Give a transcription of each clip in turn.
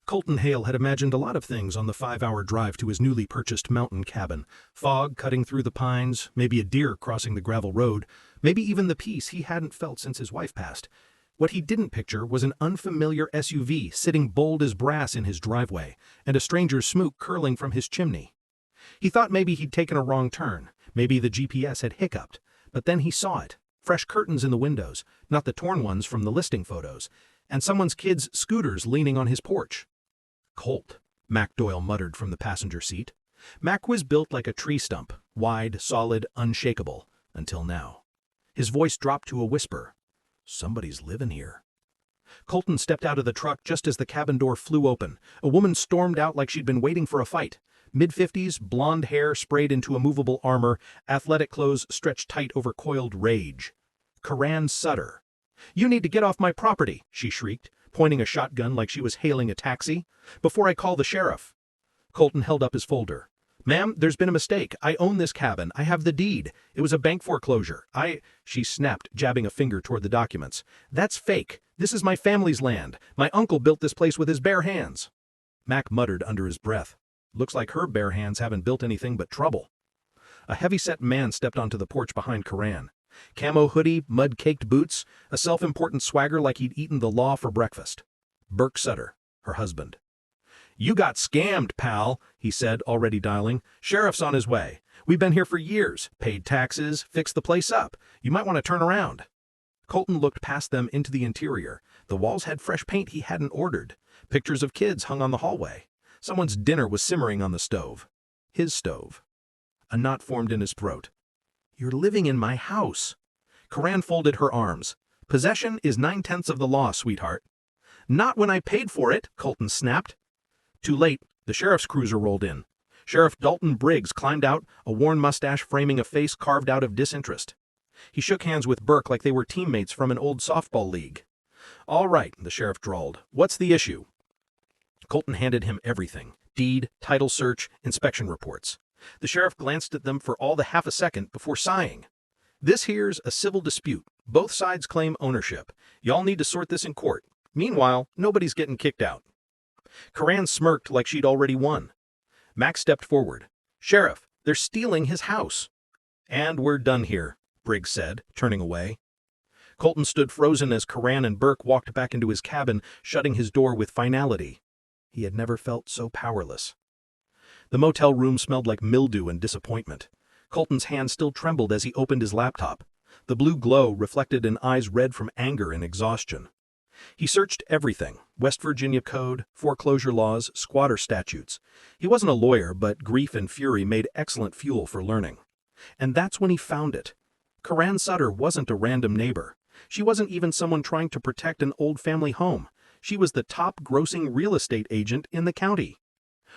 Colton Hale had imagined a lot of things on the 5-hour drive to his newly purchased mountain cabin. Fog cutting through the pines, maybe a deer crossing the gravel road, maybe even the peace he hadn't felt since his wife passed. What he didn't picture was an unfamiliar SUV sitting bold as brass in his driveway, and a stranger's smoke curling from his chimney. He thought maybe he'd taken a wrong turn, maybe the GPS had hiccuped, but then he saw it. Fresh curtains in the windows, not the torn ones from the listing photos, and someone's kids' scooters leaning on his porch. Colt, Mac Doyle muttered from the passenger seat. Mac was built like a tree stump, wide, solid, unshakable, until now. His voice dropped to a whisper. Somebody's living here. Colton stepped out of the truck just as the cabin door flew open. A woman stormed out like she'd been waiting for a fight. Mid-50s, blonde hair sprayed into a movable armor, athletic clothes stretched tight over coiled rage. Keran Sutter. "You need to get off my property," she shrieked, pointing a shotgun like she was hailing a taxi. "Before I call the sheriff." Colton held up his folder. "Ma'am, there's been a mistake. I own this cabin. I have the deed. It was a bank foreclosure. She snapped, jabbing a finger toward the documents. "That's fake. This is my family's land. My uncle built this place with his bare hands." Mac muttered under his breath. "Looks like her bare hands haven't built anything but trouble." A heavy-set man stepped onto the porch behind Keran. Camo hoodie, mud-caked boots, a self-important swagger like he'd eaten the law for breakfast. Burke Sutter, her husband. "You got scammed, pal," he said, already dialing. "Sheriff's on his way. We've been here for years, paid taxes, fixed the place up. You might want to turn around." Colton looked past them into the interior. The walls had fresh paint he hadn't ordered. Pictures of kids hung on the hallway. Someone's dinner was simmering on the stove. His stove. A knot formed in his throat. "You're living in my house." Keran folded her arms. "Possession is 9/10 of the law, sweetheart." "Not when I paid for it," Colton snapped. Too late, the sheriff's cruiser rolled in. Sheriff Dalton Briggs climbed out, a worn mustache framing a face carved out of disinterest. He shook hands with Burke like they were teammates from an old softball league. "All right," the sheriff drawled. "What's the issue?" Colton handed him everything. Deed, title search, inspection reports. The sheriff glanced at them for all the half a second before sighing. "This here's a civil dispute. Both sides claim ownership. Y'all need to sort this in court. Meanwhile, nobody's getting kicked out." Keran smirked like she'd already won. Mac stepped forward. "Sheriff, they're stealing his house." "And we're done here," Briggs said, turning away. Colton stood frozen as Keran and Burke walked back into his cabin, shutting his door with finality. He had never felt so powerless. The motel room smelled like mildew and disappointment. Colton's hand still trembled as he opened his laptop. The blue glow reflected in eyes red from anger and exhaustion. He searched everything: West Virginia code, foreclosure laws, squatter statutes. He wasn't a lawyer, but grief and fury made excellent fuel for learning. And that's when he found it. Keran Sutter wasn't a random neighbor. She wasn't even someone trying to protect an old family home. She was the top-grossing real estate agent in the county.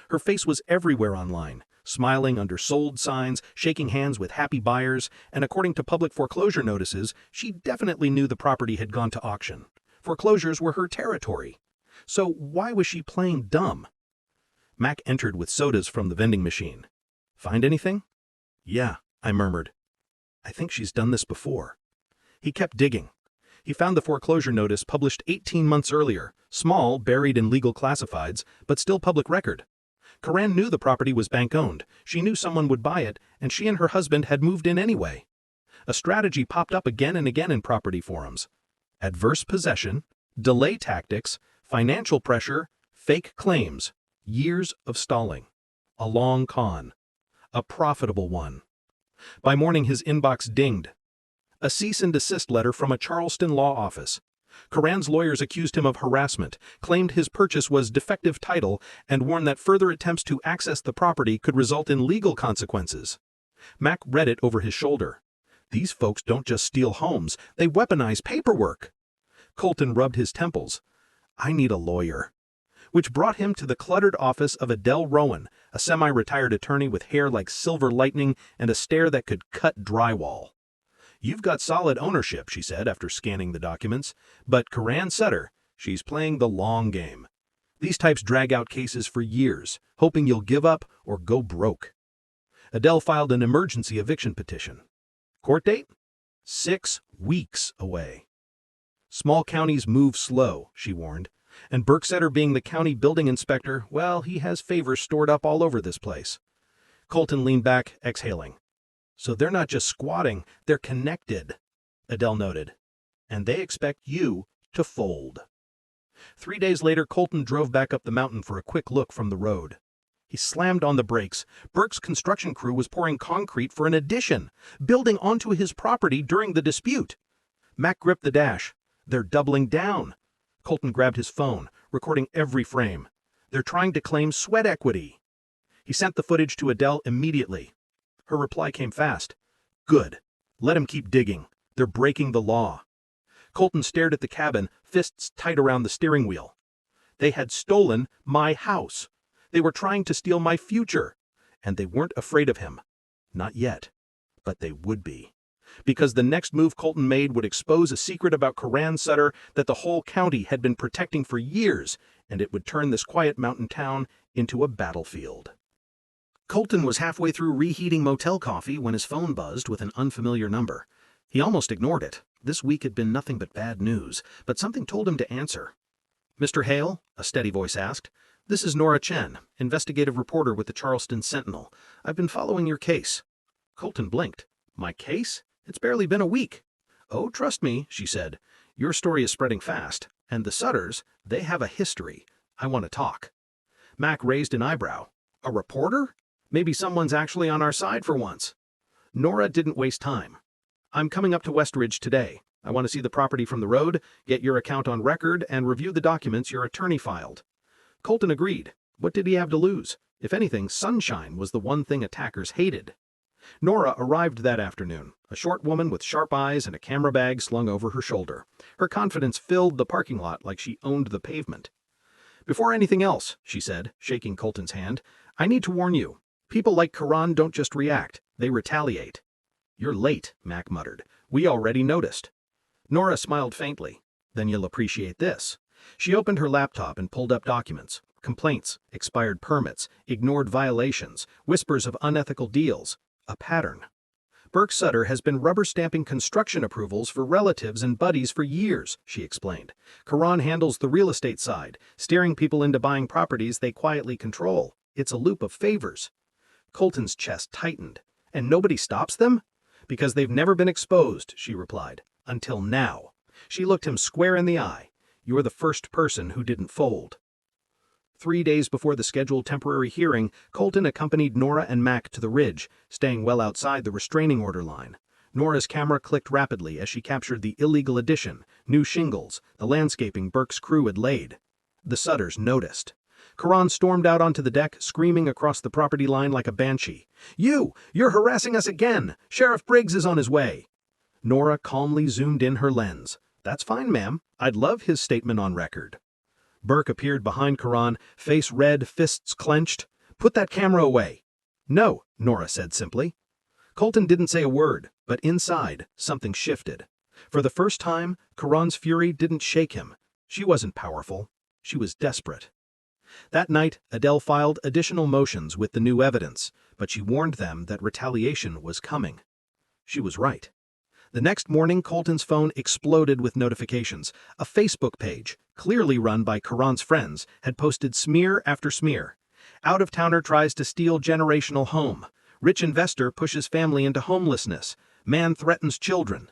Her face was everywhere online, smiling under sold signs, shaking hands with happy buyers, and according to public foreclosure notices, she definitely knew the property had gone to auction. Foreclosures were her territory. So why was she playing dumb? Mac entered with sodas from the vending machine. "Find anything?" "Yeah," I murmured. "I think she's done this before." He kept digging. He found the foreclosure notice published 18 months earlier, small, buried in legal classifieds, but still public record. Keran knew the property was bank-owned. She knew someone would buy it, and she and her husband had moved in anyway. A strategy popped up again and again in property forums. Adverse possession, delay tactics, financial pressure, fake claims, years of stalling. A long con. A profitable one. By morning his inbox dinged. A cease and desist letter from a Charleston law office. Keran's lawyers accused him of harassment, claimed his purchase was defective title, and warned that further attempts to access the property could result in legal consequences. Mac read it over his shoulder. These folks don't just steal homes, they weaponize paperwork. Colton rubbed his temples. I need a lawyer. Which brought him to the cluttered office of Adele Rowan, a semi-retired attorney with hair like silver lightning and a stare that could cut drywall. You've got solid ownership, she said after scanning the documents, but Keran Sutter, she's playing the long game. These types drag out cases for years, hoping you'll give up or go broke. Adele filed an emergency eviction petition. Court date? 6 weeks away. Small counties move slow, she warned. And Burke Sutter being the county building inspector, well, he has favors stored up all over this place. Colton leaned back, exhaling. So they're not just squatting, they're connected, Adele noted. And they expect you to fold. 3 days later, Colton drove back up the mountain for a quick look from the road. He slammed on the brakes. Burke's construction crew was pouring concrete for an addition, building onto his property during the dispute. Mac gripped the dash. They're doubling down. Colton grabbed his phone, recording every frame. They're trying to claim sweat equity. He sent the footage to Adele immediately. Her reply came fast. Good. Let him keep digging. They're breaking the law. Colton stared at the cabin, fists tight around the steering wheel. They had stolen my house. They were trying to steal my future. And they weren't afraid of him. Not yet. But they would be. Because the next move Colton made would expose a secret about Keran Sutter that the whole county had been protecting for years, and it would turn this quiet mountain town into a battlefield. Colton was halfway through reheating motel coffee when his phone buzzed with an unfamiliar number. He almost ignored it. This week had been nothing but bad news, but something told him to answer. "Mr. Hale?" a steady voice asked. "This is Nora Chen, investigative reporter with the Charleston Sentinel. I've been following your case." Colton blinked. "My case? It's barely been a week." "Oh, trust me," she said. "Your story is spreading fast, and the Sutters, they have a history. I want to talk." Mac raised an eyebrow. "A reporter? Maybe someone's actually on our side for once." Nora didn't waste time. "I'm coming up to Westridge today. I want to see the property from the road, get your account on record, and review the documents your attorney filed." Colton agreed. What did he have to lose? If anything, sunshine was the one thing attackers hated. Nora arrived that afternoon, a short woman with sharp eyes and a camera bag slung over her shoulder. Her confidence filled the parking lot like she owned the pavement. "Before anything else," she said, shaking Colton's hand, "I need to warn you. People like Keran don't just react, they retaliate." "You're late," Mac muttered. "We already noticed." Nora smiled faintly. "Then you'll appreciate this." She opened her laptop and pulled up documents. Complaints, expired permits, ignored violations, whispers of unethical deals. A pattern. "Burke Sutter has been rubber-stamping construction approvals for relatives and buddies for years," she explained. "Keran handles the real estate side, steering people into buying properties they quietly control. It's a loop of favors." Colton's chest tightened. "And nobody stops them?" "Because they've never been exposed," she replied. "Until now." She looked him square in the eye. "You're the first person who didn't fold." 3 days before the scheduled temporary hearing, Colton accompanied Nora and Mac to the ridge, staying well outside the restraining order line. Nora's camera clicked rapidly as she captured the illegal addition, new shingles, the landscaping Burke's crew had laid. The Sutters noticed. Keran stormed out onto the deck, screaming across the property line like a banshee. You're harassing us again! Sheriff Briggs is on his way!" Nora calmly zoomed in her lens. "That's fine, ma'am. I'd love his statement on record." Burke appeared behind Keran, face red, fists clenched. "Put that camera away." "No," Nora said simply. Colton didn't say a word, but inside, something shifted. For the first time, Keran's fury didn't shake him. She wasn't powerful. She was desperate. That night, Adele filed additional motions with the new evidence, but she warned them that retaliation was coming. She was right. The next morning, Colton's phone exploded with notifications. A Facebook page, clearly run by Keran's friends, had posted smear after smear. Out-of-towner tries to steal generational home. Rich investor pushes family into homelessness. Man threatens children.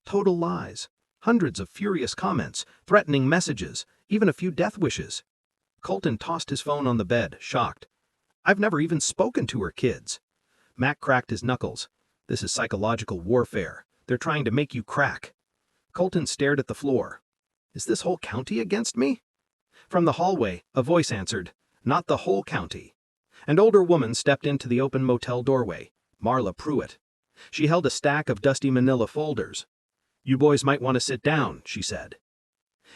Total lies. Hundreds of furious comments, threatening messages, even a few death wishes. Colton tossed his phone on the bed, shocked. "I've never even spoken to her kids." Mac cracked his knuckles. "This is psychological warfare. They're trying to make you crack." Colton stared at the floor. "Is this whole county against me?" From the hallway, a voice answered, "Not the whole county." An older woman stepped into the open motel doorway, Marla Pruitt. She held a stack of dusty manila folders. "You boys might want to sit down," she said.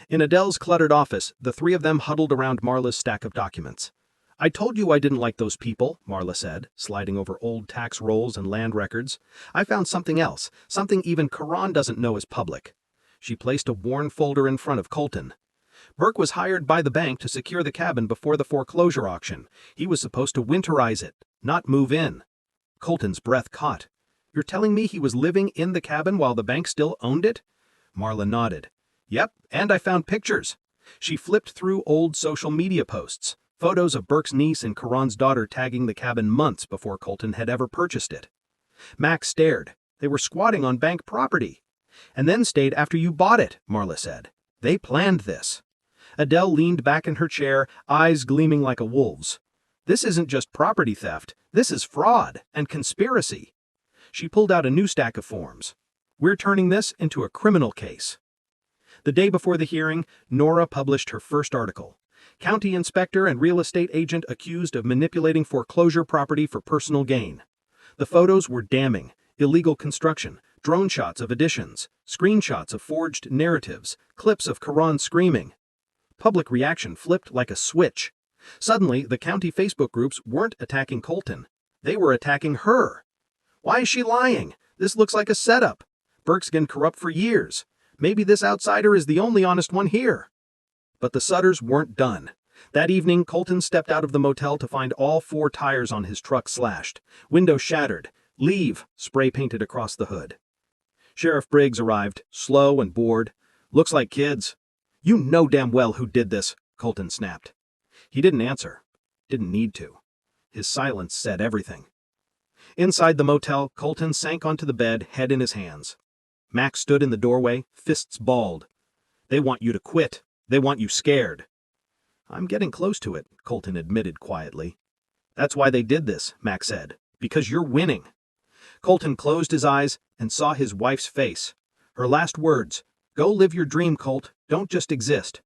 In Adele's cluttered office, the three of them huddled around Marla's stack of documents. "I told you I didn't like those people," Marla said, sliding over old tax rolls and land records. "I found something else, something even Keran doesn't know is public." She placed a worn folder in front of Colton. "Burke was hired by the bank to secure the cabin before the foreclosure auction. He was supposed to winterize it, not move in." Colton's breath caught. "You're telling me he was living in the cabin while the bank still owned it?" Marla nodded. "Yep, and I found pictures. She flipped through old social media posts, photos of Burke's niece and Keran's daughter tagging the cabin months before Colton had ever purchased it. Mac stared. They were squatting on bank property. And then stayed after you bought it, Marla said. They planned this. Adele leaned back in her chair, eyes gleaming like a wolf's. This isn't just property theft, this is fraud and conspiracy. She pulled out a new stack of forms. We're turning this into a criminal case. The day before the hearing, Nora published her first article. County inspector and real estate agent accused of manipulating foreclosure property for personal gain. The photos were damning: illegal construction, drone shots of additions, screenshots of forged narratives, clips of Keran screaming. Public reaction flipped like a switch. Suddenly, the county Facebook groups weren't attacking Colton. They were attacking her. Why is she lying? This looks like a setup. Burke's been corrupt for years. Maybe this outsider is the only honest one here. But the Sutters weren't done. That evening, Colton stepped out of the motel to find all 4 tires on his truck slashed, windows shattered, "Leave" spray painted across the hood. Sheriff Briggs arrived, slow and bored. Looks like kids. You know damn well who did this, Colton snapped. He didn't answer. Didn't need to. His silence said everything. Inside the motel, Colton sank onto the bed, head in his hands. Mac stood in the doorway, fists balled. They want you to quit. They want you scared. I'm getting close to it, Colton admitted quietly. That's why they did this, Mac said. Because you're winning. Colton closed his eyes and saw his wife's face. Her last words, "Go live your dream, Colt. Don't just exist."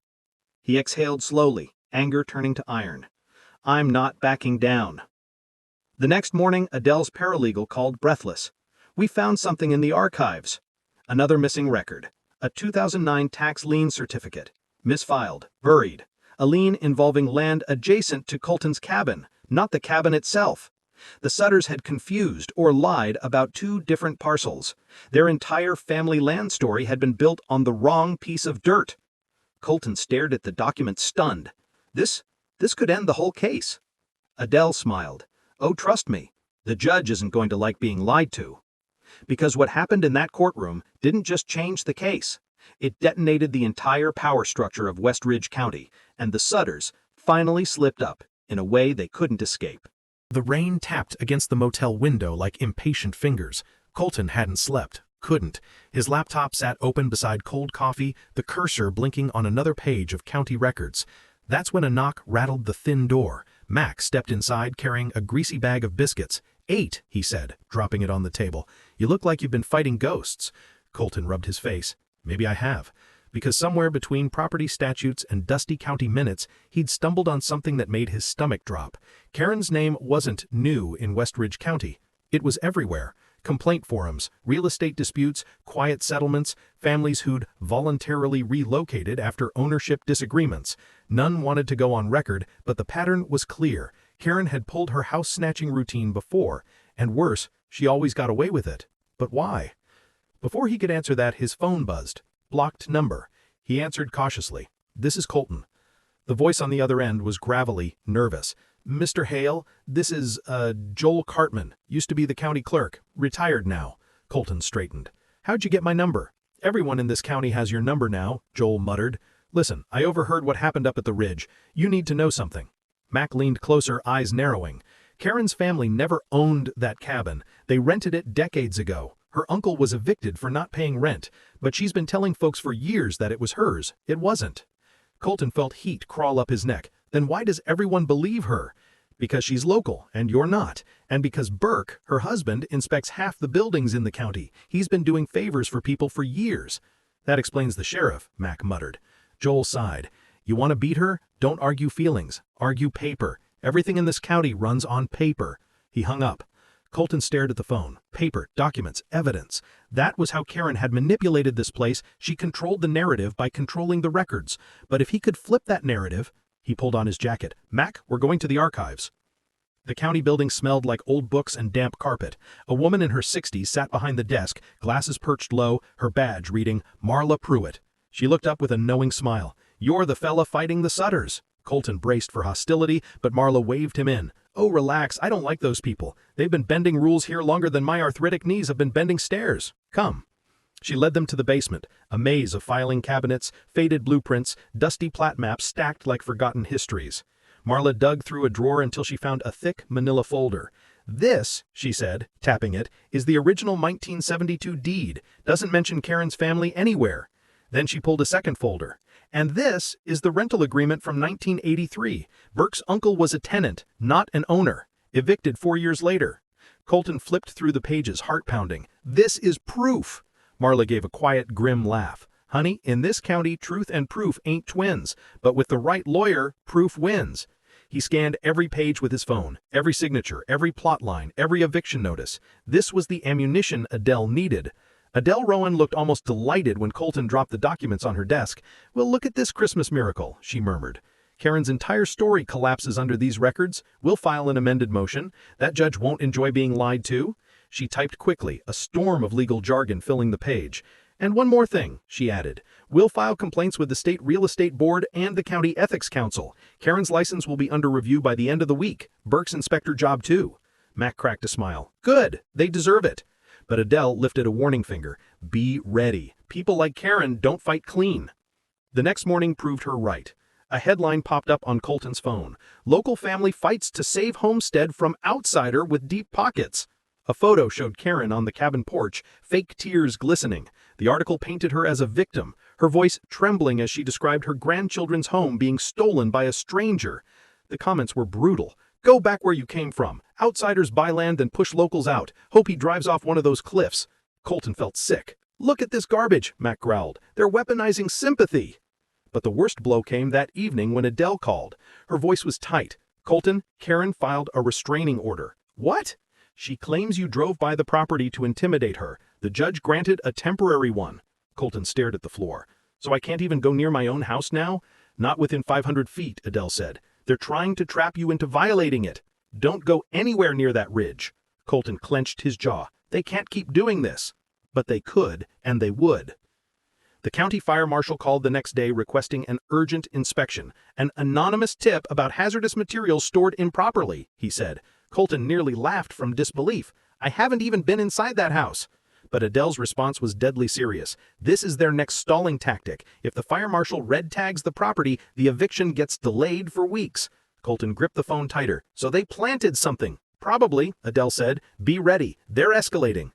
He exhaled slowly, anger turning to iron. I'm not backing down. The next morning, Adele's paralegal called breathless. We found something in the archives. Another missing record. A 2009 tax lien certificate. Misfiled, buried. A lien involving land adjacent to Colton's cabin, not the cabin itself. The Sutters had confused or lied about 2 different parcels. Their entire family land story had been built on the wrong piece of dirt. Colton stared at the document stunned. This could end the whole case. Adele smiled. Oh, trust me, the judge isn't going to like being lied to. Because what happened in that courtroom didn't just change the case. It detonated the entire power structure of West Ridge County, and the Sutters finally slipped up in a way they couldn't escape. The rain tapped against the motel window like impatient fingers. Colton hadn't slept, couldn't. His laptop sat open beside cold coffee, the cursor blinking on another page of county records. That's when a knock rattled the thin door. Mac stepped inside carrying a greasy bag of biscuits. 8, he said, dropping it on the table. You look like you've been fighting ghosts. Colton rubbed his face. Maybe I have. Because somewhere between property statutes and dusty county minutes, he'd stumbled on something that made his stomach drop. Keran's name wasn't new in West Ridge County. It was everywhere. Complaint forums, real estate disputes, quiet settlements, families who'd voluntarily relocated after ownership disagreements. None wanted to go on record, but the pattern was clear. Keran had pulled her house-snatching routine before, and worse, she always got away with it. But why? Before he could answer that, his phone buzzed. Blocked number. He answered cautiously. This is Colton. The voice on the other end was gravelly, nervous. Mr. Hale, this is, Joel Cartman. Used to be the county clerk. Retired now. Colton straightened. How'd you get my number? Everyone in this county has your number now, Joel muttered. Listen, I overheard what happened up at the Ridge. You need to know something. Mac leaned closer, eyes narrowing. Keran's family never owned that cabin. They rented it decades ago. Her uncle was evicted for not paying rent, but she's been telling folks for years that it was hers. It wasn't. Colton felt heat crawl up his neck. Then why does everyone believe her? Because she's local, and you're not. And because Burke, her husband, inspects half the buildings in the county. He's been doing favors for people for years. That explains the sheriff, Mac muttered. Joel sighed. You want to beat her? Don't argue feelings. Argue paper. Everything in this county runs on paper. He hung up. Colton stared at the phone. Paper, documents, evidence. That was how Keran had manipulated this place. She controlled the narrative by controlling the records. But if he could flip that narrative... He pulled on his jacket. Mac, we're going to the archives. The county building smelled like old books and damp carpet. A woman in her 60s sat behind the desk, glasses perched low, her badge reading Marla Pruitt. She looked up with a knowing smile. You're the fella fighting the Sutters. Colton braced for hostility, but Marla waved him in. Oh, relax, I don't like those people. They've been bending rules here longer than my arthritic knees have been bending stairs. Come. She led them to the basement, a maze of filing cabinets, faded blueprints, dusty plat maps stacked like forgotten histories. Marla dug through a drawer until she found a thick manila folder. "This," she said, tapping it, "is the original 1972 deed. Doesn't mention Keran's family anywhere." Then she pulled a second folder. "And this is the rental agreement from 1983. Burke's uncle was a tenant, not an owner. Evicted 4 years later." Colton flipped through the pages, heart pounding. "This is proof!" Marla gave a quiet, grim laugh. "Honey, in this county, truth and proof ain't twins, but with the right lawyer, proof wins." He scanned every page with his phone, every signature, every plot line, every eviction notice. This was the ammunition Adele needed. Adele Rowan looked almost delighted when Colton dropped the documents on her desk. "Well, look at this Christmas miracle," she murmured. "Keran's entire story collapses under these records. We'll file an amended motion. That judge won't enjoy being lied to." She typed quickly, a storm of legal jargon filling the page. "And one more thing," she added. "We'll file complaints with the State Real Estate Board and the County Ethics Council. Keran's license will be under review by the end of the week. Burke's inspector job too." Mac cracked a smile. "Good. They deserve it." But Adele lifted a warning finger. "Be ready. People like Keran don't fight clean." The next morning proved her right. A headline popped up on Colton's phone. "Local family fights to save homestead from outsider with deep pockets." A photo showed Keran on the cabin porch, fake tears glistening. The article painted her as a victim, her voice trembling as she described her grandchildren's home being stolen by a stranger. The comments were brutal. "Go back where you came from. Outsiders buy land and push locals out. Hope he drives off one of those cliffs." Colton felt sick. "Look at this garbage," Mac growled. "They're weaponizing sympathy." But the worst blow came that evening when Adele called. Her voice was tight. "Colton, Keran filed a restraining order." "What?" "She claims you drove by the property to intimidate her. The judge granted a temporary one." Colton stared at the floor. "So I can't even go near my own house now?" "Not within 500 feet, Adele said. "They're trying to trap you into violating it. Don't go anywhere near that ridge." Colton clenched his jaw. "They can't keep doing this." But they could, and they would. The county fire marshal called the next day requesting an urgent inspection. "An anonymous tip about hazardous materials stored improperly," he said. Colton nearly laughed from disbelief. "I haven't even been inside that house." But Adele's response was deadly serious. "This is their next stalling tactic. If the fire marshal red tags the property, the eviction gets delayed for weeks." Colton gripped the phone tighter. "So they planted something." "Probably," Adele said. "Be ready. They're escalating."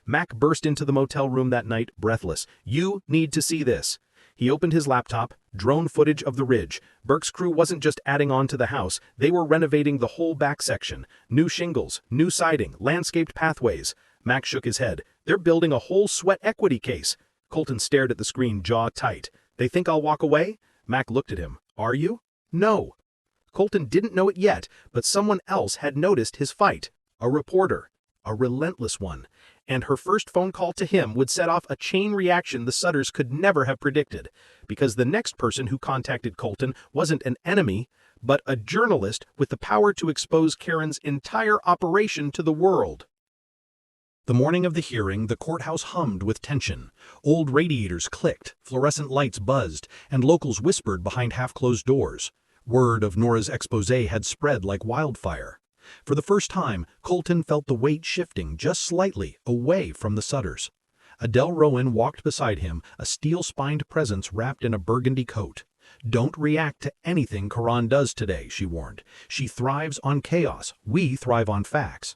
Mac burst into the motel room that night, breathless. "You need to see this." He opened his laptop, drone footage of the ridge. Burke's crew wasn't just adding on to the house, they were renovating the whole back section. New shingles, new siding, landscaped pathways. Mac shook his head. "They're building a whole sweat equity case." Colton stared at the screen, jaw tight. "They think I'll walk away?" Mac looked at him. "Are you?" "No." Colton didn't know it yet, but someone else had noticed his fight. A reporter. A relentless one. And her first phone call to him would set off a chain reaction the Sutters could never have predicted. Because the next person who contacted Colton wasn't an enemy, but a journalist with the power to expose Keran's entire operation to the world. The morning of the hearing, the courthouse hummed with tension. Old radiators clicked, fluorescent lights buzzed, and locals whispered behind half-closed doors. Word of Nora's exposé had spread like wildfire. For the first time, Colton felt the weight shifting just slightly away from the Sutters. Adele Rowan walked beside him, a steel-spined presence wrapped in a burgundy coat. "Don't react to anything Keran does today," she warned. "She thrives on chaos. We thrive on facts."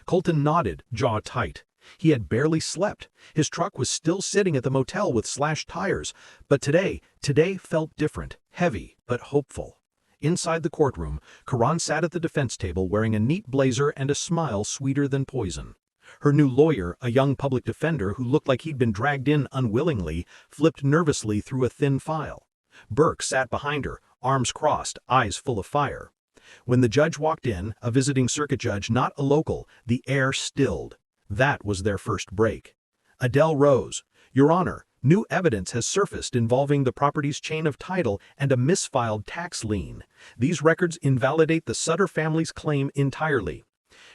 Colton nodded, jaw tight. He had barely slept. His truck was still sitting at the motel with slashed tires. But today felt different, heavy, but hopeful. Inside the courtroom, Keran sat at the defense table wearing a neat blazer and a smile sweeter than poison. Her new lawyer, a young public defender who looked like he'd been dragged in unwillingly, flipped nervously through a thin file. Burke sat behind her, arms crossed, eyes full of fire. When the judge walked in, a visiting circuit judge, not a local, the air stilled. That was their first break. Adele rose. "Your Honor, new evidence has surfaced involving the property's chain of title and a misfiled tax lien. These records invalidate the Sutter family's claim entirely."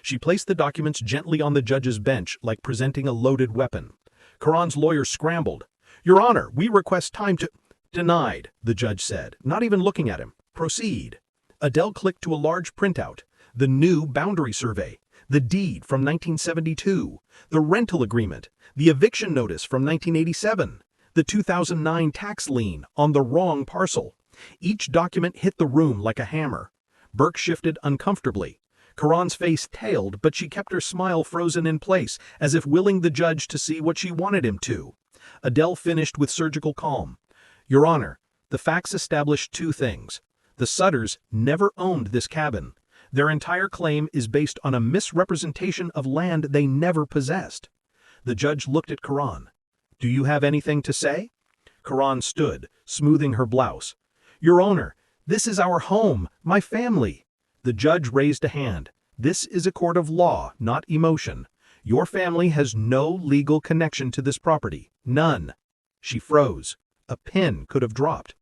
She placed the documents gently on the judge's bench like presenting a loaded weapon. Keran's lawyer scrambled. "Your Honor, we request time to—" "Denied," the judge said, not even looking at him. "Proceed." Adele clicked to a large printout. The new boundary survey. the deed from 1972, the rental agreement, the eviction notice from 1987, the 2009 tax lien on the wrong parcel. Each document hit the room like a hammer. Burke shifted uncomfortably. Keran's face tailed, but she kept her smile frozen in place, as if willing the judge to see what she wanted him to. Adele finished with surgical calm. Your Honor, the facts establish two things. The Sutters never owned this cabin. Their entire claim is based on a misrepresentation of land they never possessed. The judge looked at Keran. Do you have anything to say? Keran stood, smoothing her blouse. Your Honor, this is our home, my family. The judge raised a hand. This is a court of law, not emotion. Your family has no legal connection to this property. None. She froze. A pin could have dropped.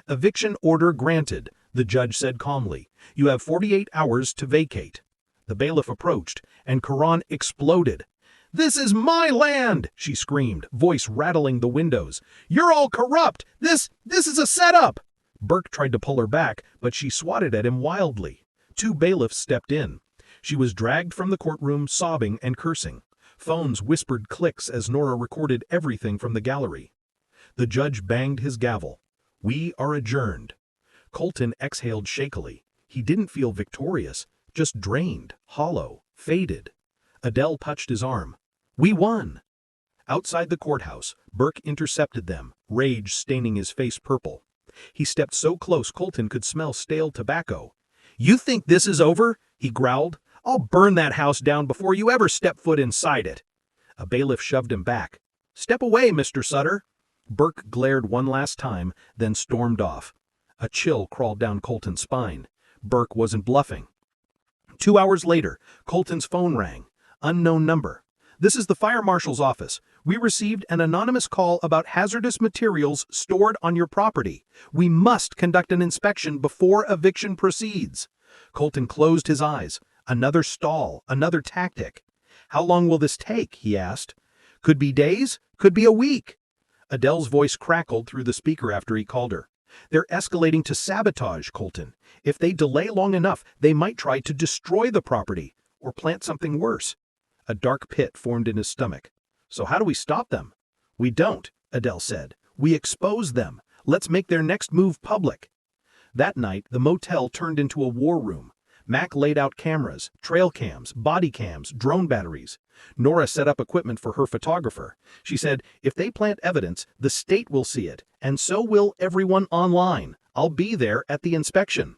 Eviction order granted, the judge said calmly. You have 48 hours to vacate. The bailiff approached, and Keran exploded. This is my land, she screamed, voice rattling the windows. You're all corrupt. This is a setup. Burke tried to pull her back, but she swatted at him wildly. Two bailiffs stepped in. She was dragged from the courtroom, sobbing and cursing. Phones whispered clicks as Nora recorded everything from the gallery. The judge banged his gavel. We are adjourned. Colton exhaled shakily. He didn't feel victorious, just drained, hollow, faded. Adele touched his arm. We won. Outside the courthouse, Burke intercepted them, rage staining his face purple. He stepped so close Colton could smell stale tobacco. You think this is over? He growled. I'll burn that house down before you ever step foot inside it. A bailiff shoved him back. Step away, Mr. Sutter. Burke glared one last time, then stormed off. A chill crawled down Colton's spine. Burke wasn't bluffing. 2 hours later, Colton's phone rang. Unknown number. This is the fire marshal's office. We received an anonymous call about hazardous materials stored on your property. We must conduct an inspection before eviction proceeds. Colton closed his eyes. Another stall, another tactic. How long will this take? He asked. Could be days, could be a week. Adele's voice crackled through the speaker after he called her. They're escalating to sabotage, Colton. If they delay long enough, they might try to destroy the property or plant something worse. A dark pit formed in his stomach. So how do we stop them? We don't, Adele said. We expose them. Let's make their next move public. That night, the motel turned into a war room. Mac laid out cameras, trail cams, body cams, drone batteries. Nora set up equipment for her photographer. She said, if they plant evidence, the state will see it, and so will everyone online. I'll be there at the inspection.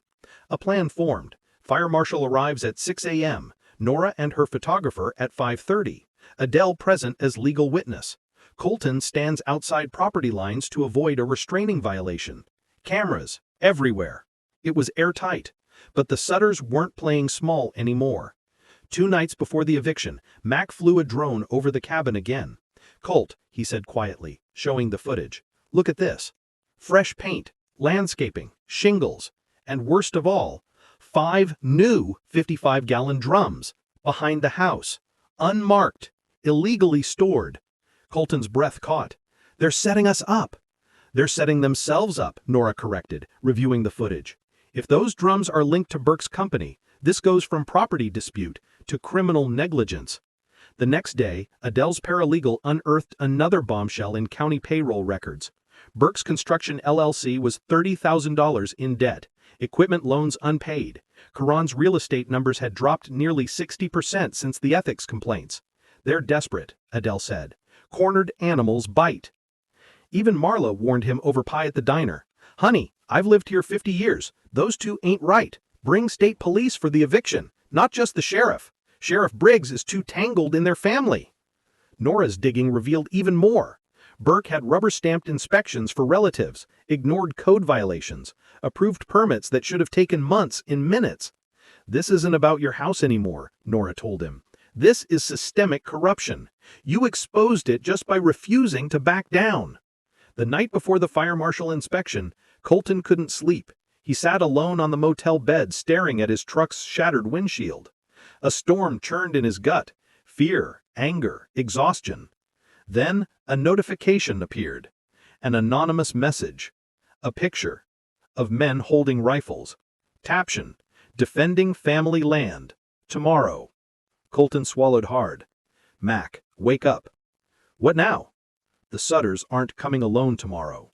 A plan formed. Fire marshal arrives at 6 a.m., Nora and her photographer at 5:30, Adele present as legal witness. Colton stands outside property lines to avoid a restraining violation. Cameras, everywhere. It was airtight. But the Sutters weren't playing small anymore. 2 nights before the eviction, Mac flew a drone over the cabin again. Colt, he said quietly, showing the footage. Look at this. Fresh paint, landscaping, shingles, and worst of all, 5 new 55-gallon drums behind the house, unmarked, illegally stored. Colton's breath caught. They're setting us up. They're setting themselves up, Nora corrected, reviewing the footage. If those drums are linked to Burke's company, this goes from property dispute to criminal negligence. The next day, Adele's paralegal unearthed another bombshell in county payroll records. Burke's Construction LLC was $30,000 in debt, equipment loans unpaid. Keran's real estate numbers had dropped nearly 60% since the ethics complaints. They're desperate, Adele said. Cornered animals bite. Even Marla warned him over pie at the diner. Honey, I've lived here 50 years. Those two ain't right. Bring state police for the eviction, not just the sheriff. Sheriff Briggs is too tangled in their family. Nora's digging revealed even more. Burke had rubber-stamped inspections for relatives, ignored code violations, approved permits that should have taken months in minutes. This isn't about your house anymore, Nora told him. This is systemic corruption. You exposed it just by refusing to back down. The night before the fire marshal inspection, Colton couldn't sleep. He sat alone on the motel bed staring at his truck's shattered windshield. A storm churned in his gut. Fear, anger, exhaustion. Then a notification appeared. An anonymous message. A picture of men holding rifles. Caption: defending family land. Tomorrow. Colton swallowed hard. Mac, wake up. What now? The Sutters aren't coming alone tomorrow.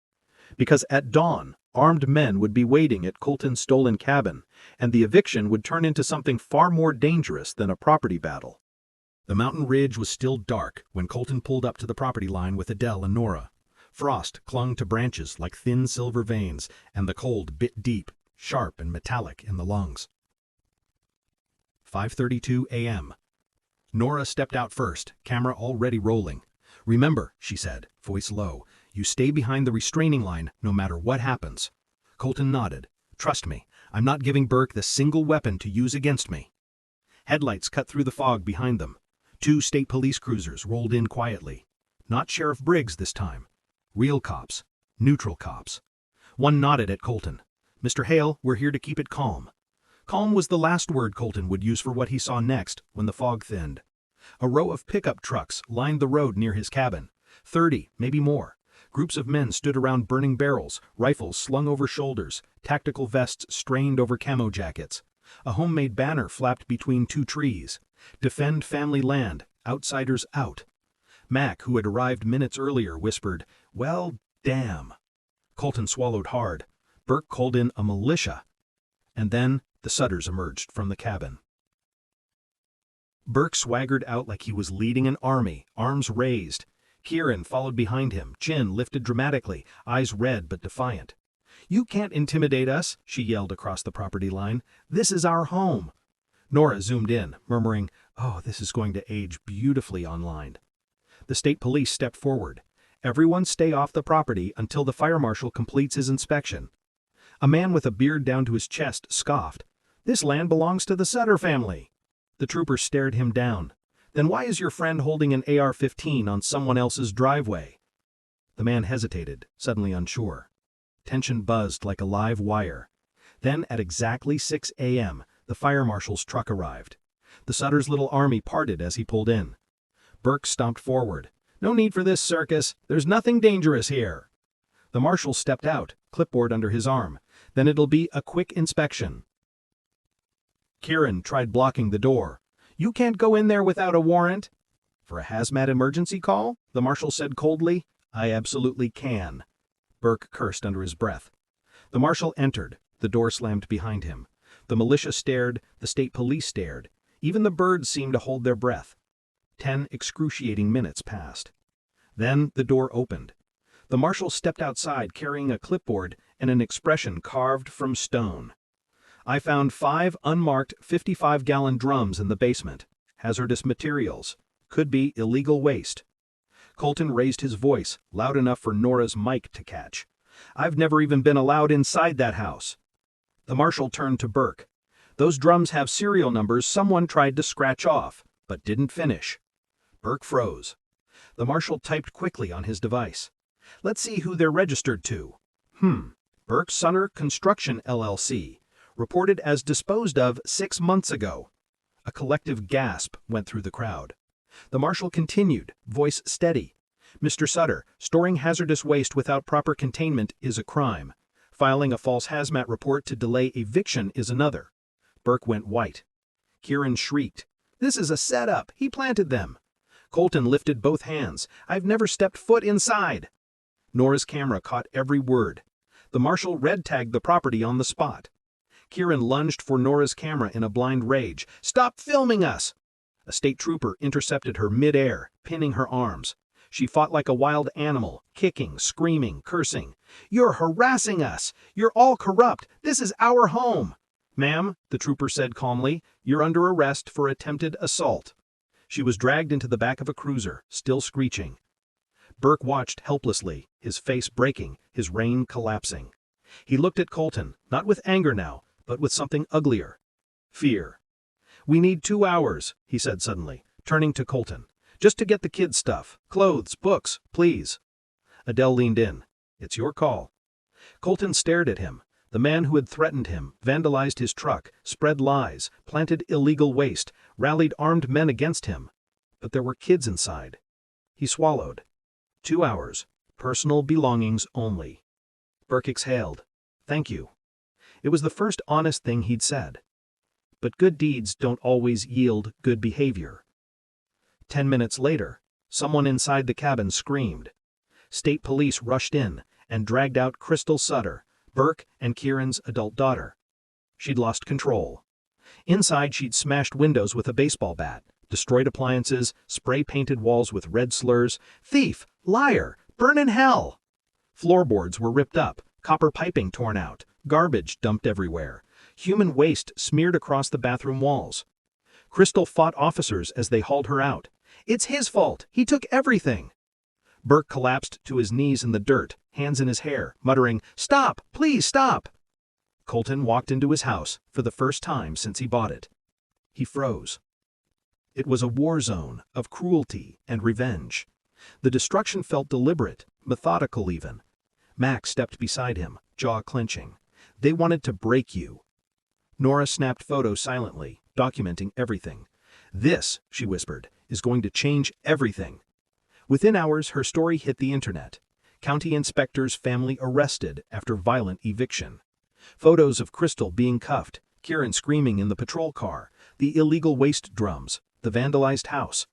Because at dawn, armed men would be waiting at Colton's stolen cabin, and the eviction would turn into something far more dangerous than a property battle. The mountain ridge was still dark when Colton pulled up to the property line with Adele and Nora. Frost clung to branches like thin silver veins, and the cold bit deep, sharp and metallic in the lungs. 5:32 a.m. Nora stepped out first, camera already rolling. "Remember," she said, voice low, "you stay behind the restraining line no matter what happens." Colton nodded. "Trust me, I'm not giving Burke the single weapon to use against me." Headlights cut through the fog behind them. 2 state police cruisers rolled in quietly. Not Sheriff Briggs this time. Real cops. Neutral cops. One nodded at Colton. "Mr. Hale, we're here to keep it calm." Calm was the last word Colton would use for what he saw next when the fog thinned. A row of pickup trucks lined the road near his cabin. 30, maybe more. Groups of men stood around burning barrels, rifles slung over shoulders, tactical vests strained over camo jackets. A homemade banner flapped between 2 trees. "Defend family land, outsiders out." Mac, who had arrived minutes earlier, whispered, "Well, damn." Colton swallowed hard. Burke called in a militia. And then the Sutters emerged from the cabin. Burke swaggered out like he was leading an army, arms raised. Keran followed behind him, chin lifted dramatically, eyes red but defiant. "You can't intimidate us," she yelled across the property line. "This is our home." Nora zoomed in, murmuring, "Oh, this is going to age beautifully online." The state police stepped forward. "Everyone stay off the property until the fire marshal completes his inspection." A man with a beard down to his chest scoffed. "This land belongs to the Sutter family." The trooper stared him down. "Then why is your friend holding an AR-15 on someone else's driveway?" The man hesitated, suddenly unsure. Tension buzzed like a live wire. Then at exactly 6 a.m., the fire marshal's truck arrived. The Sutter's little army parted as he pulled in. Burke stomped forward. "No need for this circus. There's nothing dangerous here." The marshal stepped out, clipboard under his arm. "Then it'll be a quick inspection." Keran tried blocking the door. "You can't go in there without a warrant." "For a hazmat emergency call?" the marshal said coldly. "I absolutely can." Burke cursed under his breath. The marshal entered. The door slammed behind him. The militia stared, the state police stared. Even the birds seemed to hold their breath. 10 excruciating minutes passed. Then the door opened. The marshal stepped outside carrying a clipboard and an expression carved from stone. "I found 5 unmarked 55-gallon drums in the basement. Hazardous materials. Could be illegal waste." Colton raised his voice, loud enough for Nora's mic to catch. "I've never even been allowed inside that house." The marshal turned to Burke. "Those drums have serial numbers someone tried to scratch off, but didn't finish." Burke froze. The marshal typed quickly on his device. "Let's see who they're registered to. Burke Sutter Construction LLC. Reported as disposed of 6 months ago." A collective gasp went through the crowd. The marshal continued, voice steady. "Mr. Sutter, storing hazardous waste without proper containment is a crime. Filing a false hazmat report to delay eviction is another." Burke went white. Keran shrieked. "This is a setup. He planted them." Colton lifted both hands. "I've never stepped foot inside." Nora's camera caught every word. The marshal red-tagged the property on the spot. Keran lunged for Nora's camera in a blind rage. "Stop filming us!" A state trooper intercepted her mid-air, pinning her arms. She fought like a wild animal, kicking, screaming, cursing. "You're harassing us! You're all corrupt! This is our home!" "Ma'am," the trooper said calmly, "you're under arrest for attempted assault." She was dragged into the back of a cruiser, still screeching. Burke watched helplessly, his face breaking, his reign collapsing. He looked at Colton, not with anger now, but with something uglier. Fear. "We need 2 hours," he said suddenly, turning to Colton. "Just to get the kids' stuff. Clothes, books, please." Adele leaned in. "It's your call." Colton stared at him. The man who had threatened him, vandalized his truck, spread lies, planted illegal waste, rallied armed men against him. But there were kids inside. He swallowed. 2 hours. Personal belongings only. Burke exhaled. "Thank you." It was the first honest thing he'd said. but good deeds don't always yield good behavior. 10 minutes later, someone inside the cabin screamed. State police rushed in and dragged out Keran Sutter, Burke and Keran's adult daughter. She'd lost control. Inside, she'd smashed windows with a baseball bat, destroyed appliances, spray-painted walls with red slurs, "Thief! Liar! Burn in hell!" Floorboards were ripped up, copper piping torn out, garbage dumped everywhere, human waste smeared across the bathroom walls. Keran fought officers as they hauled her out. "It's his fault! He took everything!" Burke collapsed to his knees in the dirt, hands in his hair, muttering, "Stop! Please stop!" Colton walked into his house for the first time since he bought it. He froze. It was a war zone of cruelty and revenge. The destruction felt deliberate, methodical even. Mac stepped beside him, jaw clenching. "They wanted to break you." Nora snapped photos silently, documenting everything. "This," she whispered, "is going to change everything." Within hours, her story hit the internet. County inspector's family arrested after violent eviction. Photos of Keran being cuffed, Keran screaming in the patrol car, the illegal waste drums, the vandalized house.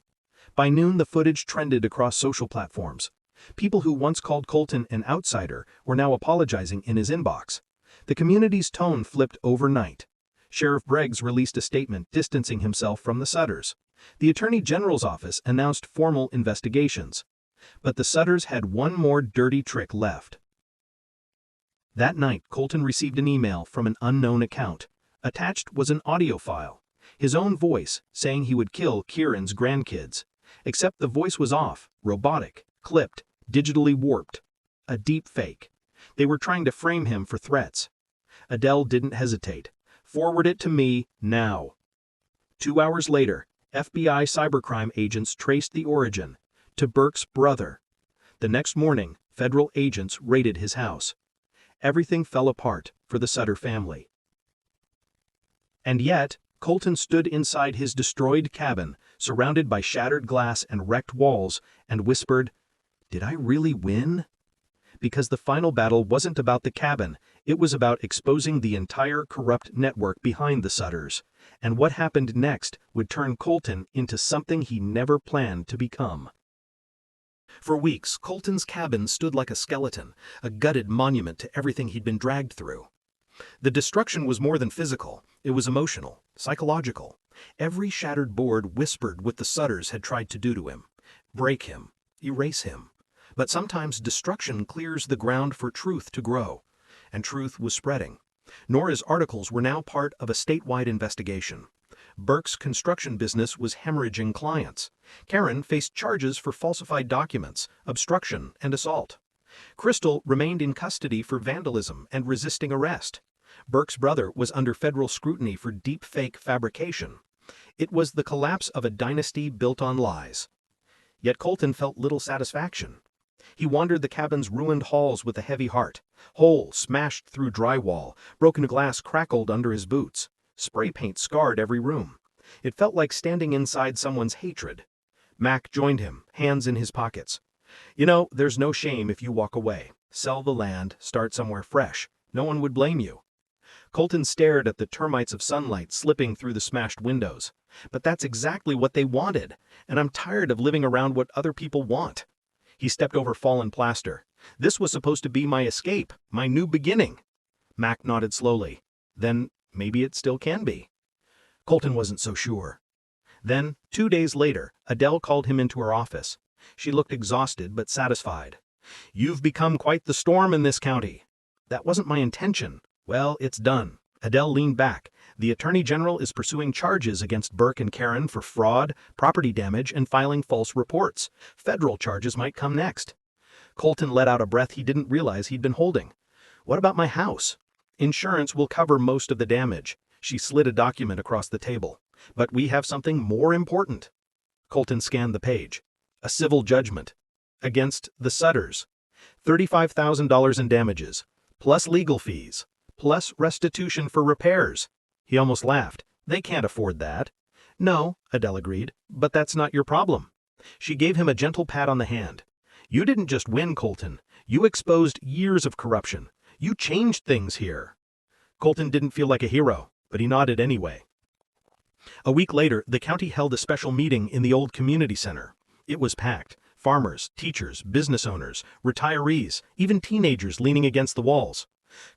By noon, the footage trended across social platforms. People who once called Colton an outsider were now apologizing in his inbox. The community's tone flipped overnight. Sheriff Briggs released a statement distancing himself from the Sutters. The Attorney General's office announced formal investigations. But the Sutters had one more dirty trick left. That night, Colton received an email from an unknown account. Attached was an audio file. His own voice, saying he would kill Keran's grandkids. Except the voice was off, robotic, clipped, digitally warped. A deep fake. They were trying to frame him for threats. Adele didn't hesitate. "Forward it to me, now." 2 hours later, FBI cybercrime agents traced the origin to Burke's brother. The next morning, federal agents raided his house. Everything fell apart for the Sutter family. And yet, Colton stood inside his destroyed cabin, surrounded by shattered glass and wrecked walls, and whispered, "Did I really win?" Because the final battle wasn't about the cabin, it was about exposing the entire corrupt network behind the Sutters. And what happened next would turn Colton into something he never planned to become. For weeks, Colton's cabin stood like a skeleton, a gutted monument to everything he'd been dragged through. The destruction was more than physical, it was emotional, psychological. Every shattered board whispered what the Sutters had tried to do to him. Break him, erase him. But sometimes destruction clears the ground for truth to grow. And truth was spreading. Nora's articles were now part of a statewide investigation. Burke's construction business was hemorrhaging clients. Keran faced charges for falsified documents, obstruction, and assault. Keran remained in custody for vandalism and resisting arrest. Burke's brother was under federal scrutiny for deep-fake fabrication. It was the collapse of a dynasty built on lies. Yet Colton felt little satisfaction. He wandered the cabin's ruined halls with a heavy heart. Holes smashed through drywall, broken glass crackled under his boots. Spray paint scarred every room. It felt like standing inside someone's hatred. Mac joined him, hands in his pockets. "You know, there's no shame if you walk away. Sell the land, start somewhere fresh. No one would blame you." Colton stared at the termites of sunlight slipping through the smashed windows. "But that's exactly what they wanted, and I'm tired of living around what other people want." He stepped over fallen plaster. "This was supposed to be my escape, my new beginning." Mac nodded slowly. "Then maybe it still can be." Colton wasn't so sure. Then, 2 days later, Adele called him into her office. She looked exhausted but satisfied. "You've become quite the storm in this county." "That wasn't my intention." "Well, it's done." Adele leaned back. "The Attorney General is pursuing charges against Burke and Keran for fraud, property damage, and filing false reports. Federal charges might come next." Colton let out a breath he didn't realize he'd been holding. "What about my house?" "Insurance will cover most of the damage." She slid a document across the table. "But we have something more important." Colton scanned the page. A civil judgment. Against the Sutters. $35,000 in damages, plus legal fees, plus restitution for repairs. He almost laughed. "They can't afford that." "No," Adele agreed, "but that's not your problem." She gave him a gentle pat on the hand. "You didn't just win, Colton. You exposed years of corruption. You changed things here." Colton didn't feel like a hero, but he nodded anyway. A week later, the county held a special meeting in the old community center. It was packed. Farmers, teachers, business owners, retirees, even teenagers leaning against the walls.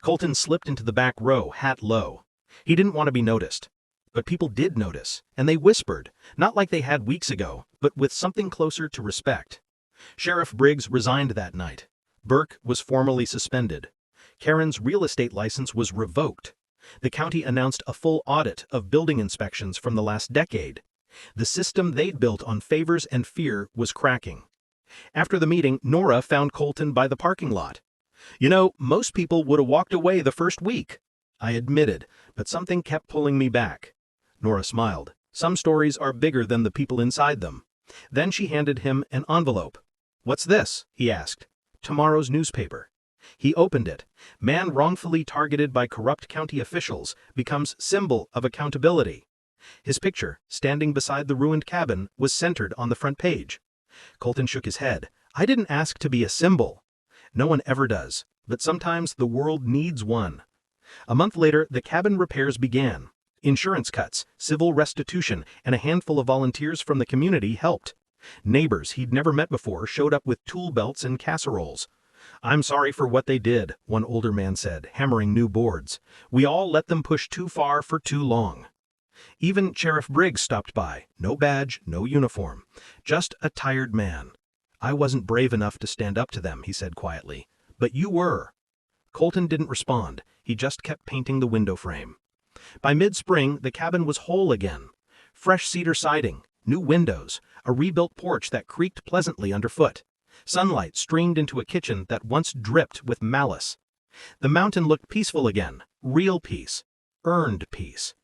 Colton slipped into the back row, hat low. He didn't want to be noticed. But people did notice, and they whispered, not like they had weeks ago, but with something closer to respect. Sheriff Briggs resigned that night. Burke was formally suspended. Keran's real estate license was revoked. The county announced a full audit of building inspections from the last decade. The system they'd built on favors and fear was cracking. After the meeting, Nora found Colton by the parking lot. "You know, most people would have walked away the first week," I admitted, but something kept pulling me back. Nora smiled. "Some stories are bigger than the people inside them." Then she handed him an envelope. "What's this?" he asked. "Tomorrow's newspaper." He opened it. Man wrongfully targeted by corrupt county officials becomes symbol of accountability. His picture, standing beside the ruined cabin, was centered on the front page. Colton shook his head. "I didn't ask to be a symbol. No one ever does, but sometimes the world needs one." A month later, the cabin repairs began. Insurance cuts, civil restitution, and a handful of volunteers from the community helped. Neighbors he'd never met before showed up with tool belts and casseroles. "I'm sorry for what they did," one older man said, hammering new boards. "We all let them push too far for too long." Even Sheriff Briggs stopped by. No badge, no uniform. Just a tired man. "I wasn't brave enough to stand up to them," he said quietly. "But you were." Colton didn't respond. He just kept painting the window frame. By mid-spring, the cabin was whole again. Fresh cedar siding, new windows, a rebuilt porch that creaked pleasantly underfoot. Sunlight streamed into a kitchen that once dripped with malice. The mountain looked peaceful again. Real peace. Earned peace.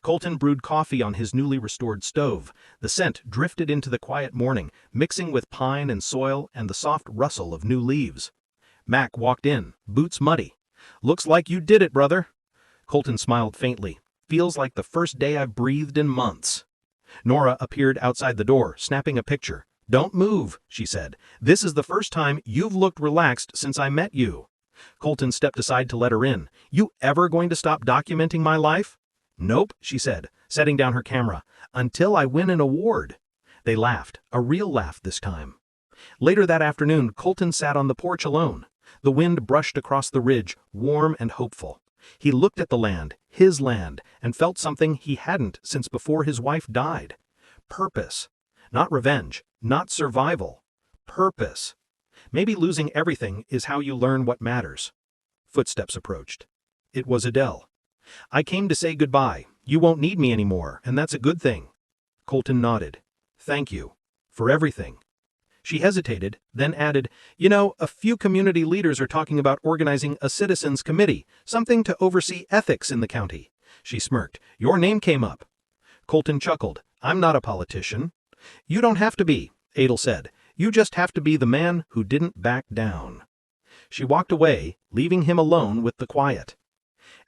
Colton brewed coffee on his newly restored stove. The scent drifted into the quiet morning, mixing with pine and soil and the soft rustle of new leaves. Mac walked in, boots muddy. "Looks like you did it, brother." Colton smiled faintly. "Feels like the first day I've breathed in months." Nora appeared outside the door, snapping a picture. "Don't move," she said. "This is the first time you've looked relaxed since I met you." Colton stepped aside to let her in. "You ever going to stop documenting my life?" "Nope," she said, setting down her camera. "Until I win an award." They laughed, a real laugh this time. Later that afternoon, Colton sat on the porch alone. The wind brushed across the ridge, warm and hopeful. He looked at the land, his land, and felt something he hadn't since before his wife died. Purpose. Not revenge, not survival. Purpose. Maybe losing everything is how you learn what matters. Footsteps approached. It was Adele. "I came to say goodbye. You won't need me anymore, and that's a good thing." Colton nodded. "Thank you. For everything." She hesitated, then added, "You know, a few community leaders are talking about organizing a citizens committee, something to oversee ethics in the county." She smirked. "Your name came up." Colton chuckled. "I'm not a politician." "You don't have to be," Adel said. "You just have to be the man who didn't back down." She walked away, leaving him alone with the quiet.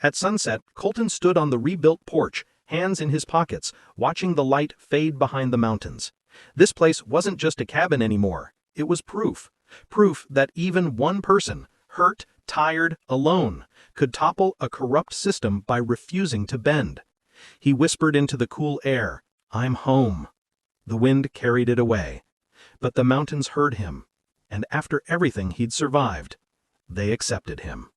At sunset, Colton stood on the rebuilt porch, hands in his pockets, watching the light fade behind the mountains. This place wasn't just a cabin anymore. It was proof. Proof that even one person, hurt, tired, alone, could topple a corrupt system by refusing to bend. He whispered into the cool air, "I'm home." The wind carried it away. But the mountains heard him, and after everything he'd survived, they accepted him.